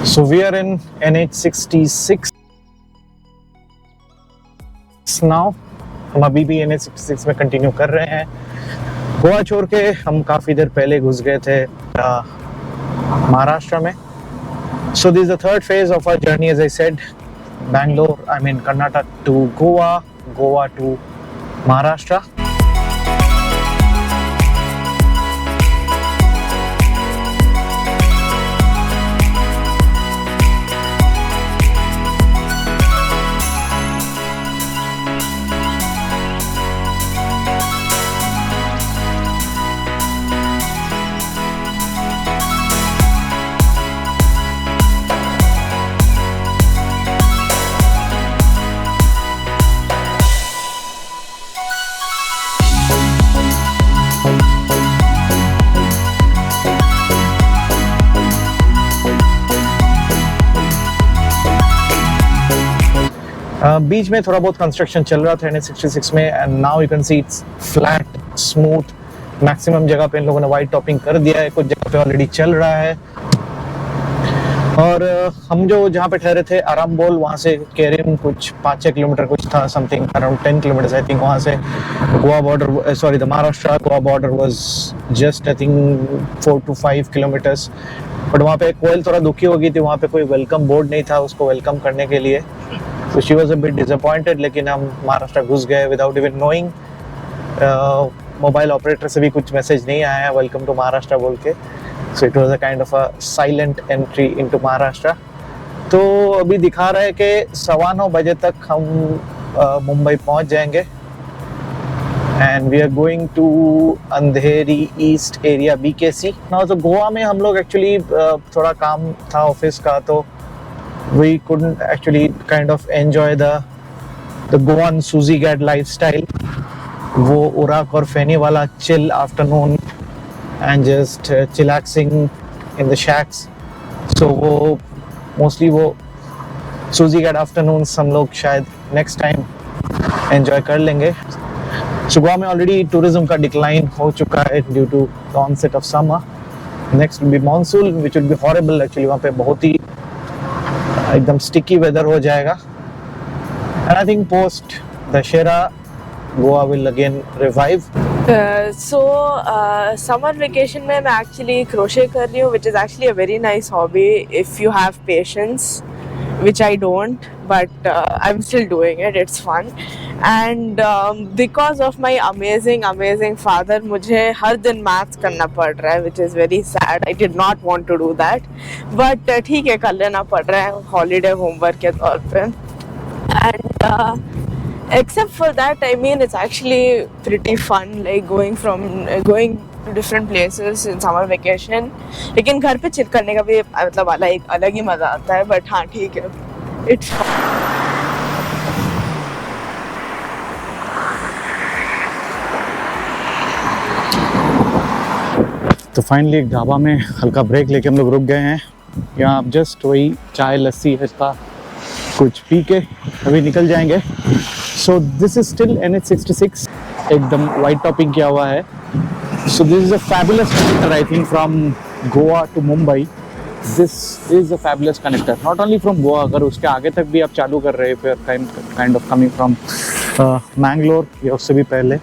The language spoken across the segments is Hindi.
So we are in NH66 now. हम अभी भी NH66 में कंटिन्यू कर रहे हैं। गोवा छोड़ के हम काफ़ी देर पहले घुस गए थे महाराष्ट्र में। So this is the third phase of our journey, as I said, Karnataka to Goa, Goa to Maharashtra. बीच में थोड़ा बहुत कंस्ट्रक्शन चल रहा था NH66 में, and now you can see it's flat smooth. Maximum जगह पे इन लोगों ने वाइट टॉपिंग कर दिया है, कुछ जगह पे ऑलरेडी चल रहा है। और हम जो जहाँ पे ठहरे थे आरामबोल, वहाँ से केरिम कुछ 5-6 किलोमीटर कुछ था, something around 10 kilometre I think. वहाँ से Goa border, sorry the Maharashtra Goa border was just I think 4 to 5 kilometres. But वहाँ पे कोयल थोड़ा दुखी हो गई थी, वहाँ पे कोई वेलकम बोर्ड नहीं था उसको वेलकम करने के लिए, तो she was a bit disappointed. लेकिन हम महाराष्ट्र घुस गए without even knowing. Mobile operator से भी कुछ मैसेज नहीं आया वेलकम टू महाराष्ट्र बोल के। So it was a kind of a silent entry into Maharashtra. तो अभी दिखा रहा है कि 9:15 बजे तक हम मुंबई पहुंच जाएंगे, and we are going to Andheri east area BKC। तो गोवा में हम लोग एक्चुअली थोड़ा काम था ऑफिस का, तो we couldn't actually kind of enjoy the Goan Suzy Gad lifestyle, वो उराक और फेनी वाला chill afternoon and just chillaxing in the shacks। so वो mostly वो Suzy Gad afternoons हम लोग शायद next time enjoy कर लेंगे। so गोवा में already tourism का decline हो चुका है due to the onset of summer। next will be monsoon which will be horrible actually। वहाँ पे बहुत ही एकदम स्टिकी वेदर हो जाएगा, and I think post Dussehra Goa will again revive. Summer vacation में मैं एक्चुअली क्रोशे कर रही हूँ, which is actually a very nice hobby if you have patience, which I don't, but I'm still doing it. It's fun, and because of my amazing father, मुझे हर दिन maths करना पड़ रहा है, which is very sad. I did not want to do that, but ठीक है, कर लेना पड़ रहा है holiday homework के तौर पे। And except for that, I mean, it's actually pretty fun, like going to different places in summer vacation। लेकिन घर पे चिल करने का भी मतलब अलग ही मजा आता है, बट हाँ ठीक है, इट्स तो फाइनली एक ढाबा में हल्का ब्रेक लेके हम लोग रुक गए हैं। यहाँ आप जस्ट वही चाय लस्सी है कुछ पी के अभी निकल जाएंगे। So this is still NH66, एकदम वाइट टॉपिंग किया हुआ है। So this is a fabulous connector, I think, from Goa to Mumbai. This is a fabulous connector. Not only from Goa, अगर उसके आगे तक भी आप चालू कर रहे हैं, kind of coming from Mangalore या उससे भी पहले।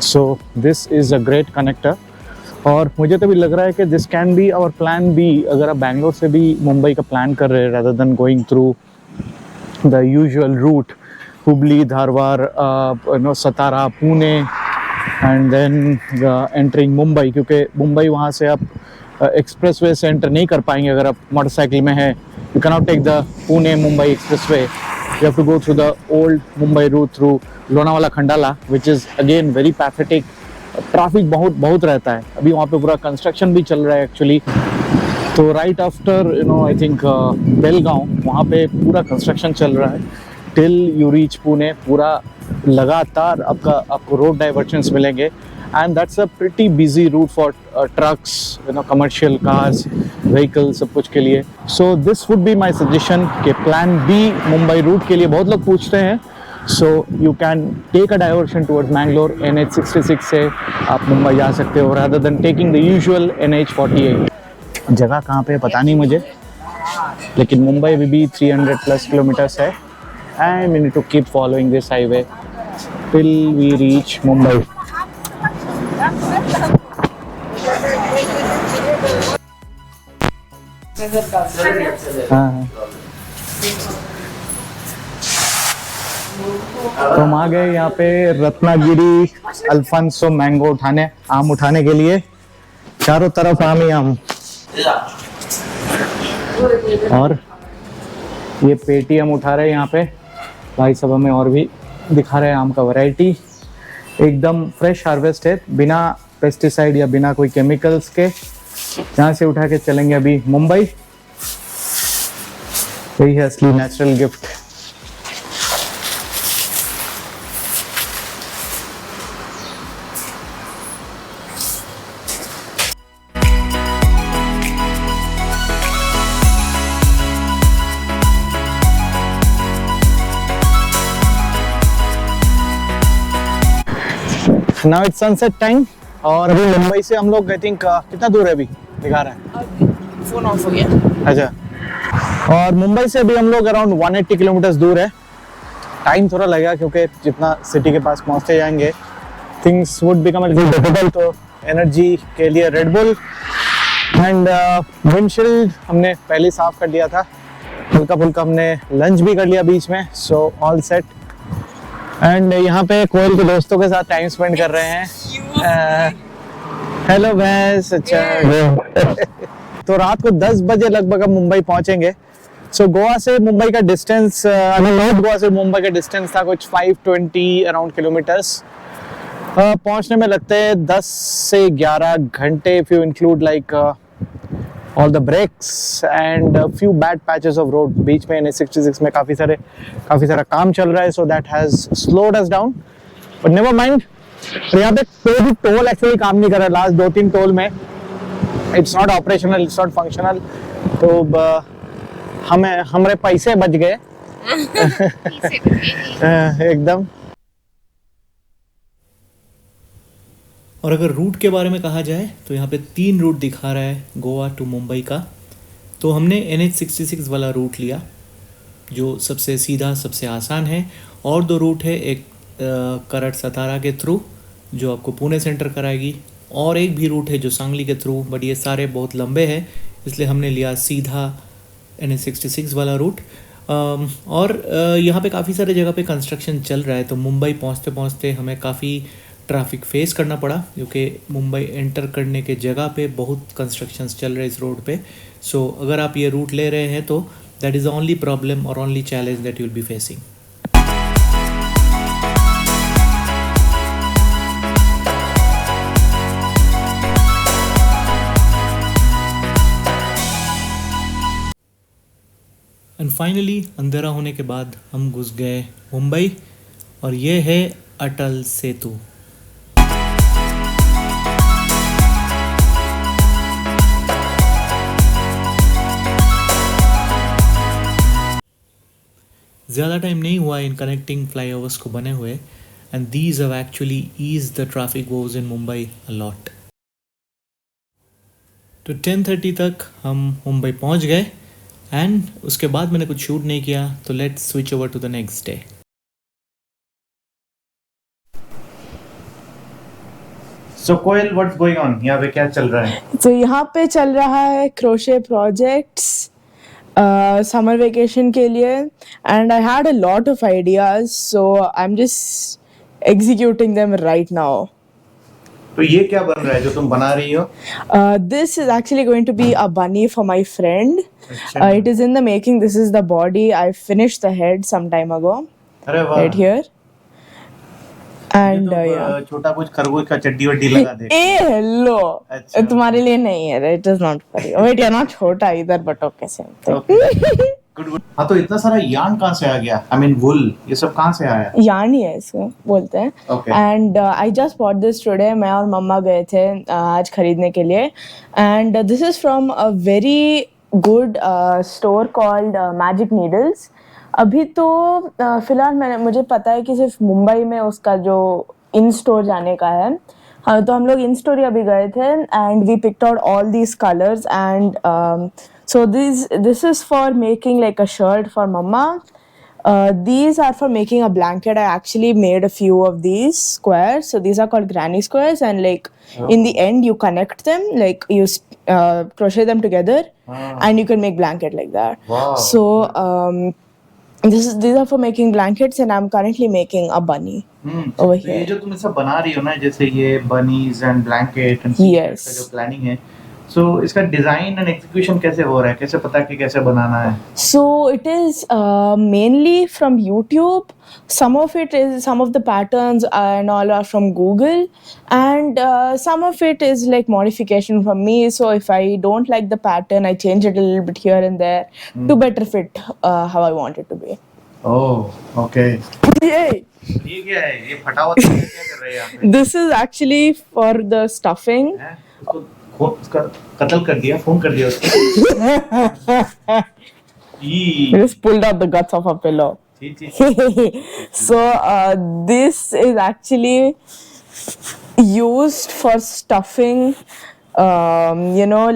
So this is a great connector. और मुझे तो भी लग रहा है कि this can be our plan B, अगर आप बैंगलोर से भी मुंबई का प्लान कर रहे हैं rather than going through the usual route, Hubli, Dharwad, Satara, Pune, and then entering Mumbai, क्योंकि मुंबई वहाँ से आप एक्सप्रेसवे से एंटर नहीं कर पाएंगे अगर आप मोटरसाइकिल में हैं। You can not take the Pune Mumbai expressway, you have to go through the old Mumbai route through Lonavala Khandala, which is again very pathetic. Traffic बहुत रहता है, अभी वहाँ पे पूरा कंस्ट्रक्शन भी चल रहा है एक्चुअली। तो right after I think Belgaum, वहाँ पे पूरा कंस्ट्रक्शन चल रहा है टिल यू रीच पुणे। पूरा लगातार आपको रोड डाइवर्जन्स मिलेंगे, and that's a pretty busy route for trucks, commercial cars, vehicle, सब कुछ के लिए। So this would be my suggestion कि प्लान बी मुंबई रूट के लिए बहुत लोग पूछते हैं। So you can take a diversion towards Mangalore, NH66 से आप मुंबई जा सकते हो rather than taking the usual NH48। जगह कहाँ पे पता नहीं मुझे, लेकिन मुंबई अभी भी 300 प्लस किलोमीटर्स है and we need to keep following this highway till we reach Mumbai. हाँ, तो हम आ गए यहाँ पे रत्नागिरी अल्फांसो मैंगो उठाने, आम उठाने के लिए। चारों तरफ आम ही आम, और ये पेटी हम उठा रहे हैं यहाँ पे। भाई सब हमें और भी दिखा रहे हैं आम का वैरायटी। एकदम फ्रेश हार्वेस्ट है, बिना पेस्टिसाइड या बिना कोई केमिकल्स के। यहाँ से उठा के चलेंगे अभी मुंबई। यही है असली natural gift. Now it's sunset time और अभी मुंबई से हम लोग आई थिंक कितना दूर है अभी दिखा रहा है? फोन ऑफ हो गया। अच्छा, और मुंबई से अभी हम लोग अराउंड 180 किलोमीटर दूर है। टाइम थोड़ा लगेगा क्योंकि जितना सिटी के पास पहुंचते जाएंगे things would become a little difficult. तो एनर्जी के लिए रेड बुल एंड विंडशील्ड हमने पहले ही साफ कर दिया था। हल्का फुल्का हमने लंच भी कर लिया बीच में, सो ऑल सेट। एंड यहाँ पे कोयल के दोस्तों के साथ टाइम स्पेंड कर रहे हैं। हेलो भैंस, अच्छा। तो रात को 10 बजे लगभग हम मुंबई पहुंचेंगे। सो गोवा से मुंबई का डिस्टेंस, नॉर्थ गोवा से मुंबई का डिस्टेंस था कुछ 520 अराउंड किलोमीटर्स। पहुंचने में लगते हैं 10 से 11 घंटे if you include like all the breaks and a few bad patches of road। बीच में NH66 में काफ़ी सारा काम चल रहा है, so that has slowed us down, but never mind। यहाँ पे कोई भी टोल एक्चुअली काम नहीं कर रहा है। लास्ट 2-3 टोल में it's not operational, it's not functional। तो हमारे पैसे बच गए एकदम। और अगर रूट के बारे में कहा जाए तो यहाँ पे 3 रूट दिखा रहा है गोवा टू मुंबई का। तो हमने NH66 वाला रूट लिया जो सबसे सीधा, सबसे आसान है। और 2 रूट है, एक करट सतारा के थ्रू जो आपको पुणे सेंटर कराएगी, और एक भी रूट है जो सांगली के थ्रू, बट ये सारे बहुत लंबे हैं इसलिए हमने लिया सीधा NH66 वाला रूट। और यहाँ पे काफ़ी सारे जगह पे कंस्ट्रक्शन चल रहा है, तो मुंबई पहुँचते पहुँचते हमें काफ़ी ट्रैफिक फेस करना पड़ा क्योंकि मुंबई एंटर करने के जगह पे बहुत कंस्ट्रक्शंस चल रहे हैं इस रोड पे। सो अगर आप ये रूट ले रहे हैं तो that is the only problem और only challenge that you will be facing. And finally अंधेरा होने के बाद हम घुस गए मुंबई, और ये है अटल सेतु। ज़्यादा टाइम नहीं हुआ इन कनेक्टिंग फ्लाईओवर्स को बने हुए, and these have actually ease the traffic woes in Mumbai a lot. तो 10:30 तक हम मुंबई पहुंच गए, एंड उसके बाद मैंने कुछ शूट नहीं किया, तो let's switch over to the next day. So Koyal, what's going on? यहाँ पे क्या चल रहा है? तो यहाँ पे चल रहा है क्रोशे प्रोजेक्ट्स समर वेकेशन के लिए, and I had a lot of ideas, so I am just executing them right now. तो ये क्या बन रहा है जो तुम बना रही हो? This is actually going to be a bunny for my friend. It is in the making. This is the body. I finished the head some time ago. अरे वाह, Right here. And yeah. छोटा कुछ खरगोश का चड्डी वड्डी लगा दे। ए हेलो, अच्छा। तुम्हारे लिए नहीं है, it is not for you. Wait, you are not छोटा इधर, बट ओके सेम थिंग। हाँ, तो इतना सारा यार्न कहाँ से आ गया? आई मीन वुल, ये सब कहाँ से आया? यार्न ही है इसको बोलते हैं। And I just bought this today. मैं और मम्मा गए थे आज खरीदने के लिए, and this is from a very good store called magic needles. अभी तो फिलहाल मुझे पता है कि सिर्फ मुंबई में उसका जो इन स्टोर जाने का है, हाँ, तो हम लोग इन स्टोरी अभी गए थे and we picked out all these colours and so this is for making like a shirt for mama. These are for making a blanket. I actually made a few of these squares. So these are called granny squares, and like in the end you connect them, like you crochet them together, and you can make blanket like that. Wow. So these are for making blankets, and I'm currently making a bunny over तो ये here. जो तुम सब बना रही हो ना, जैसे ये bunnies and blanket and Yes. का जो प्लानिंग है, सो इसका डिजाइन एंड एग्जीक्यूशन कैसे हो रहा है, कैसे पता कि कैसे बनाना है? So it is mainly from YouTube. Some of the patterns and all are from Google, and some of it is like modification from me. So if I don't like the pattern, I change it a little bit here and there to better fit how I want it to be. Oh okay. Yay! ये क्या है, ये फटा हुआ क्या कर रहे हैं यहाँ पे? This is actually for the stuffing. हैं? उसका कत्ल कर दिया, फोन कर दिया उसको। ई Just pulled out the guts of a pillow. Ji. So this is actually used for stuffing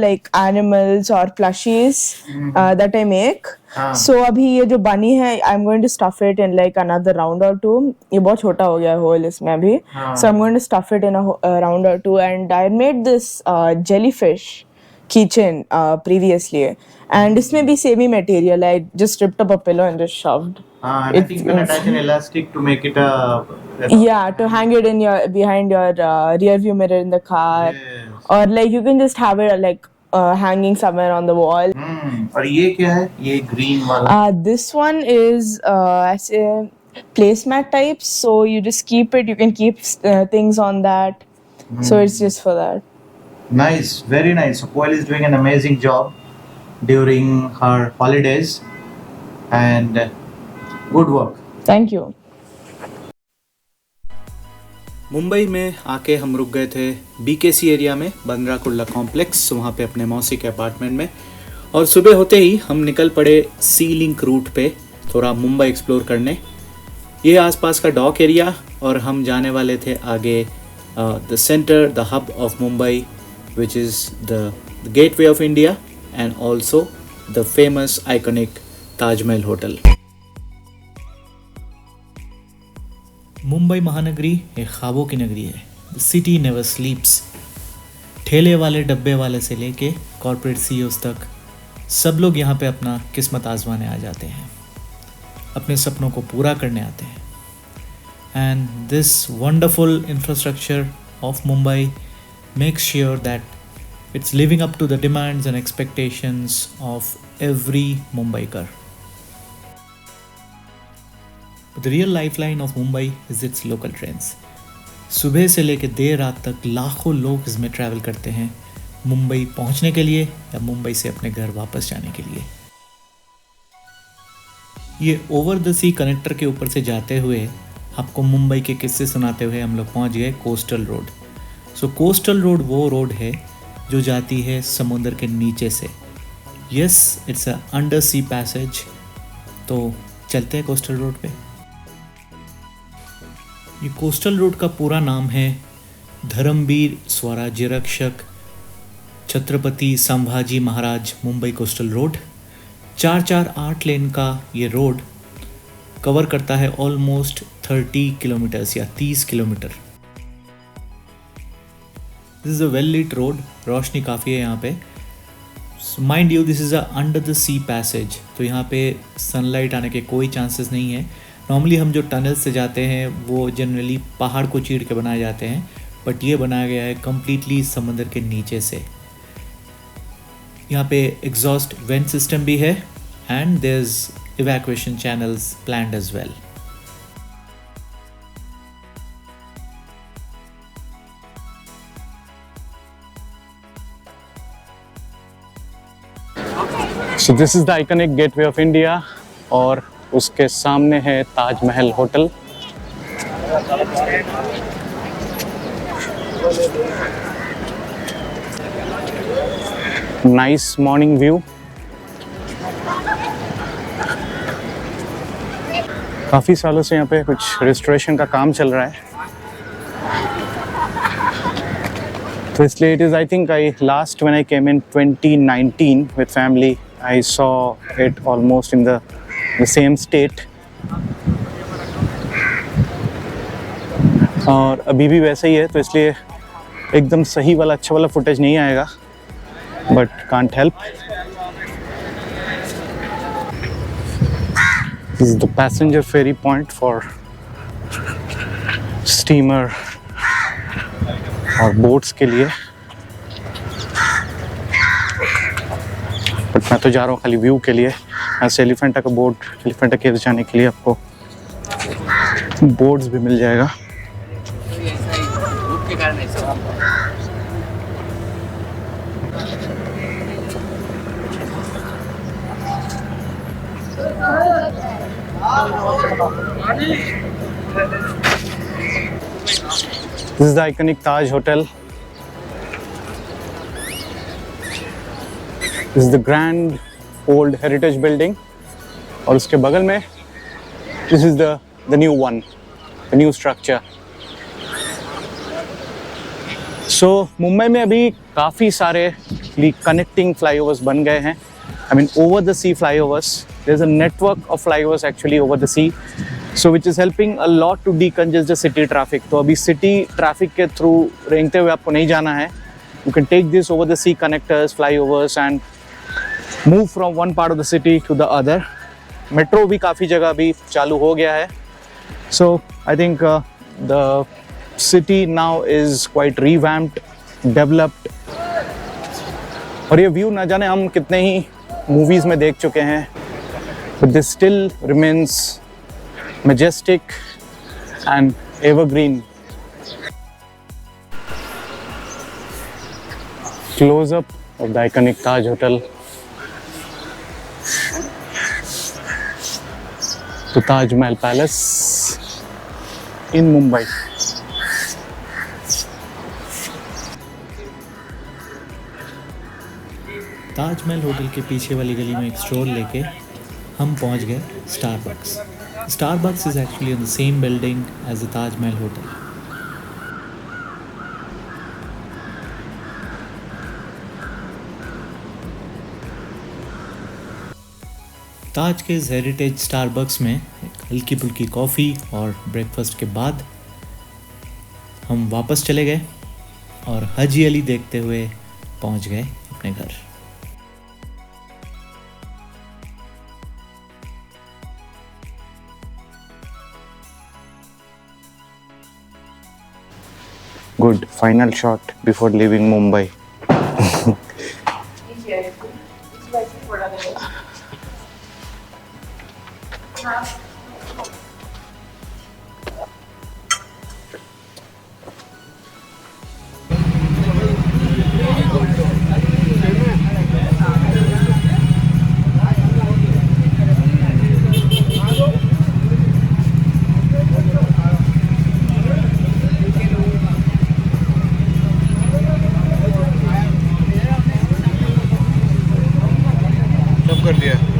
like animals or plushies that I make. So अभी ये जो बनी है, I'm going to stuff it in like another round or two. ये बहुत छोटा हो गया है होल इसमें अभी. So I'm going to stuff it in a round or two, and I made this jellyfish keychain previously, and इसमें भी same he material. I just ripped up a pillow and just shoved. I think you can attach an elastic to make it a Yeah, to hang it in your behind your rear view mirror in the car. Yes. Or like you can just have it like hanging somewhere on the wall. और ये क्या है, ये ग्रीन वाला? This one is as a placemat type, so you just keep it. You can keep things on that. So it's just for that. Nice, very nice. So Koel is doing an amazing job during her holidays, and good work. Thank you. Mumbai में आके हम रुक गए थे BKC एरिया में, बंद्रा कुर्ला कॉम्प्लेक्स, वहाँ पे अपने मौसी के अपार्टमेंट में। और सुबह होते ही हम निकल पड़े सी लिंक रूट पे थोड़ा मुंबई एक्सप्लोर करने। ये आसपास का डॉक एरिया, और हम जाने वाले थे आगे the centre, the hub of Mumbai, which is the gateway of India and also the famous iconic Taj Mahal hotel. Mumbai Mahanagari एक ख्वाबों की नगरी है। The city never स्लीप्स। ठेले वाले, डब्बे वाले से लेके कॉर्पोरेट CEOs तक सब लोग यहाँ पे अपना किस्मत आजमाने आ जाते हैं, अपने सपनों को पूरा करने आते हैं। And this wonderful infrastructure of Mumbai makes sure that it's living up to the demands and expectations of every Mumbaikar. The real lifeline of Mumbai is its local trains. सुबह से लेकर देर रात तक लाखों लोग इसमें ट्रैवल करते हैं, मुंबई पहुंचने के लिए या मुंबई से अपने घर वापस जाने के लिए। ये ओवर द सी कनेक्टर के ऊपर से जाते हुए आपको मुंबई के किस्से सुनाते हुए हम लोग पहुंच गए coastal road. So coastal road वो रोड है जो जाती है समुद्र के नीचे से। Yes, it's a under sea passage. तो चलते हैं कोस्टल रोड पे। ये कोस्टल रोड का पूरा नाम है धर्मवीर स्वराज्य रक्षक छत्रपति संभाजी महाराज मुंबई कोस्टल रोड। 448 लेन का ये रोड कवर करता है ऑलमोस्ट 30 किलोमीटर्स या 30 kilometre. This is a well lit road, रोशनी काफ़ी है यहाँ पे। Mind you, this is a under the sea passage, तो यहाँ पे सनलाइट आने के कोई चांसेस नहीं है। नॉर्मली हम जो टनल से जाते हैं वो जनरली पहाड़ को चीर के बनाए जाते हैं, बट ये बनाया गया है कम्प्लीटली समुद्र के नीचे से। यहाँ पे एग्जॉस्ट वेंट सिस्टम भी है and there is evacuation channels planned as well. So this is the iconic gateway of India, और उसके सामने है Taj Mahal hotel. Nice morning view. काफी सालों से यहाँ पे कुछ रेस्टोरेशन का काम चल रहा है। तो इसलिए it is, I think I last when I came in 2019 with family, I saw it almost in the same state. और अभी भी वैसे ही है, तो इसलिए एकदम सही वाला अच्छा वाला फुटेज नहीं आएगा, but can't help. This is the passenger ferry point for steamer और boats के लिए. बट मैं तो जा रहा हूँ खाली व्यू के लिए. ऐसे एलिफेंटा का बोट, एलिफेंटा केव जाने के लिए आपको बोट्स भी मिल जाएगा. This is the iconic Taj Hotel. This is the grand old heritage building. और उसके बगल में this is the new one, the new structure. So Mumbai में अभी काफ़ी सारे connecting flyovers बन गए हैं. I mean over the sea flyovers. There's a network of flyovers actually over the sea. So which is helping a lot to decongest the city traffic. तो अभी city traffic के through रेंगते हुए आपको नहीं जाना है. You can take this over the sea connectors, flyovers and move from one part of the city to the other. Metro भी काफ़ी जगह अभी चालू हो गया है. So I think the city now is quite revamped, developed. और ये व्यू ना जाने हम कितने ही मूवीज़ में देख चुके हैं. But this still remains majestic and evergreen. Close up of the iconic Taj Hotel. The Taj Mahal Palace in Mumbai. Taj Mahal hotel के पीछे वाली गली में एक स्ट्रोल लेके हम पहुंच गए Starbucks. Starbucks is actually in the same building as the Taj Mahal Hotel. ताज के इस हेरिटेज स्टारबक्स में एक हल्की फुल्की कॉफ़ी और ब्रेकफास्ट के बाद हम वापस चले गए और हजी अली देखते हुए पहुंच गए अपने घर. Good final shot before leaving Mumbai. कर दिया.